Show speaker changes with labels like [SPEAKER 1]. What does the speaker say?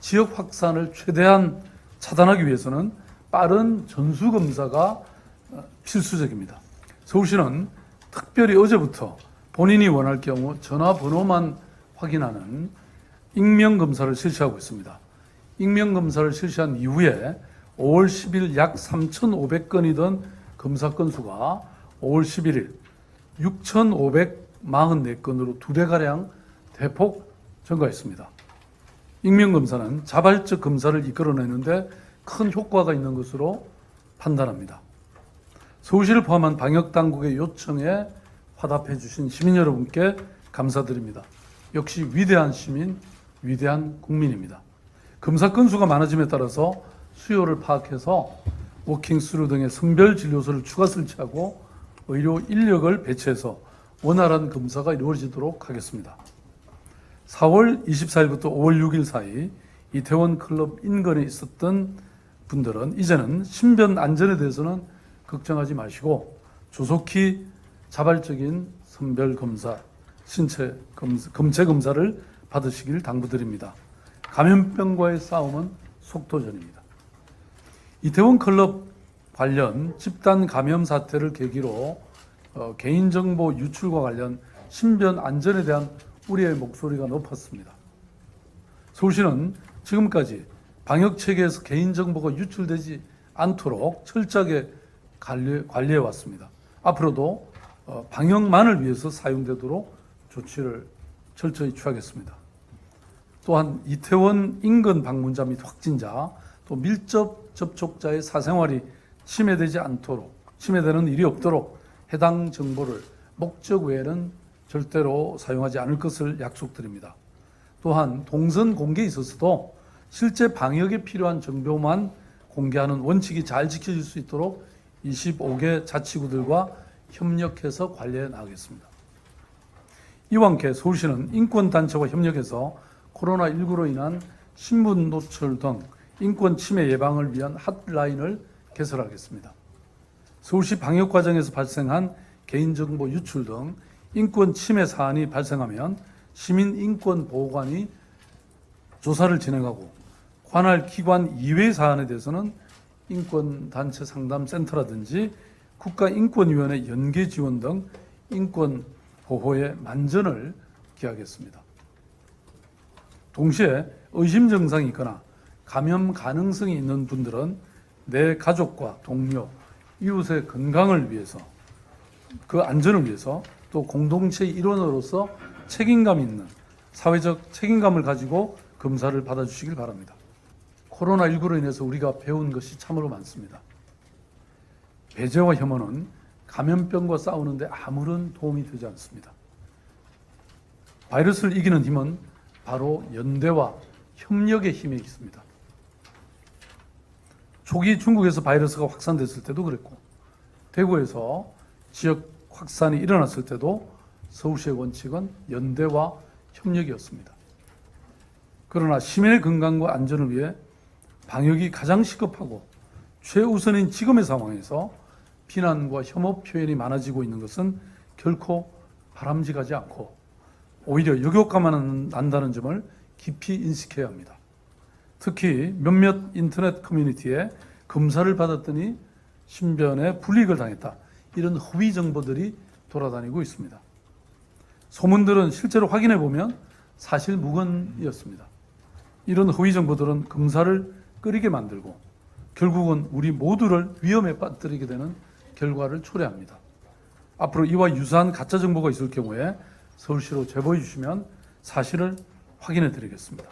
[SPEAKER 1] 지역 확산을 최대한 차단하기 위해서는 빠른 전수검사가 필수적입니다. 서울시는 특별히 어제부터 본인이 원할 경우 전화번호만 확인하는 익명검사를 실시하고 있습니다. 익명검사를 실시한 이후에 5월 10일 약 3,500건이던 검사 건수가 5월 11일 6,544건으로 2배가량 대폭 증가했습니다. 익명검사는 자발적 검사를 이끌어내는데 큰 효과가 있는 것으로 판단합니다. 서울시를 포함한 방역당국의 요청에 화답해 주신 시민 여러분께 감사드립니다. 역시 위대한 시민, 위대한 국민입니다. 검사 건수가 많아짐에 따라서 수요를 파악해서 워킹스루 등의 선별 진료소를 추가 설치하고 의료 인력을 배치해서 원활한 검사가 이루어지도록 하겠습니다. 4월 24일부터 5월 6일 사이 이태원 클럽 인근에 있었던 분들은 이제는 신변 안전에 대해서는 걱정하지 마시고 조속히 자발적인 선별 검사, 검체 검사를 받으시길 당부드립니다. 감염병과의 싸움은 속도전입니다. 이태원 클럽 관련 집단 감염 사태를 계기로 개인정보 유출과 관련 신변 안전에 대한 우리의 목소리가 높았습니다. 서울시는 지금까지 방역체계에서 개인정보가 유출되지 않도록 철저하게 관리해 왔습니다. 앞으로도 방역만을 위해서 사용되도록 조치를 철저히 취하겠습니다. 또한 이태원 인근 방문자 및 확진자, 또 밀접 접촉자의 사생활이 침해되는 일이 없도록 해당 정보를 목적 외에는 절대로 사용하지 않을 것을 약속드립니다. 또한 동선 공개에 있어서도 실제 방역에 필요한 정보만 공개하는 원칙이 잘 지켜질 수 있도록 25개 자치구들과 협력해서 관리해 나가겠습니다. 이와 함께 서울시는 인권단체와 협력해서 코로나19로 인한 신분 노출 등 인권 침해 예방을 위한 핫라인을 개설하겠습니다. 서울시 방역 과정에서 발생한 개인정보 유출 등 인권 침해 사안이 발생하면 시민인권보호관이 조사를 진행하고 관할 기관 이외 사안에 대해서는 인권단체 상담센터라든지 국가인권위원회 연계 지원 등 인권 보호에 만전을 기하겠습니다. 동시에 의심 증상이 있거나 감염 가능성이 있는 분들은 내 가족과 동료, 이웃의 건강을 위해서, 그 안전을 위해서 또 공동체의 일원으로서 책임감 있는 사회적 책임감을 가지고 검사를 받아주시길 바랍니다. 코로나19로 인해서 우리가 배운 것이 참으로 많습니다. 배제와 혐오는 감염병과 싸우는데 아무런 도움이 되지 않습니다. 바이러스를 이기는 힘은 바로 연대와 협력의 힘에 있습니다. 초기 중국에서 바이러스가 확산됐을 때도 그랬고, 대구에서 지역 확산이 일어났을 때도 서울시의 원칙은 연대와 협력이었습니다. 그러나 시민의 건강과 안전을 위해 방역이 가장 시급하고 최우선인 지금의 상황에서 비난과 혐오 표현이 많아지고 있는 것은 결코 바람직하지 않고 오히려 역효과만 난다는 점을 깊이 인식해야 합니다. 특히 몇몇 인터넷 커뮤니티에 검사를 받았더니 신변에 불이익을 당했다, 이런 허위 정보들이 돌아다니고 있습니다. 소문들은 실제로 확인해 보면 사실 무근이었습니다. 이런 허위 정보들은 검사를 끓이게 만들고 결국은 우리 모두를 위험에 빠뜨리게 되는 결과를 초래합니다. 앞으로 이와 유사한 가짜 정보가 있을 경우에 서울시로 제보해 주시면 사실을 확인해 드리겠습니다.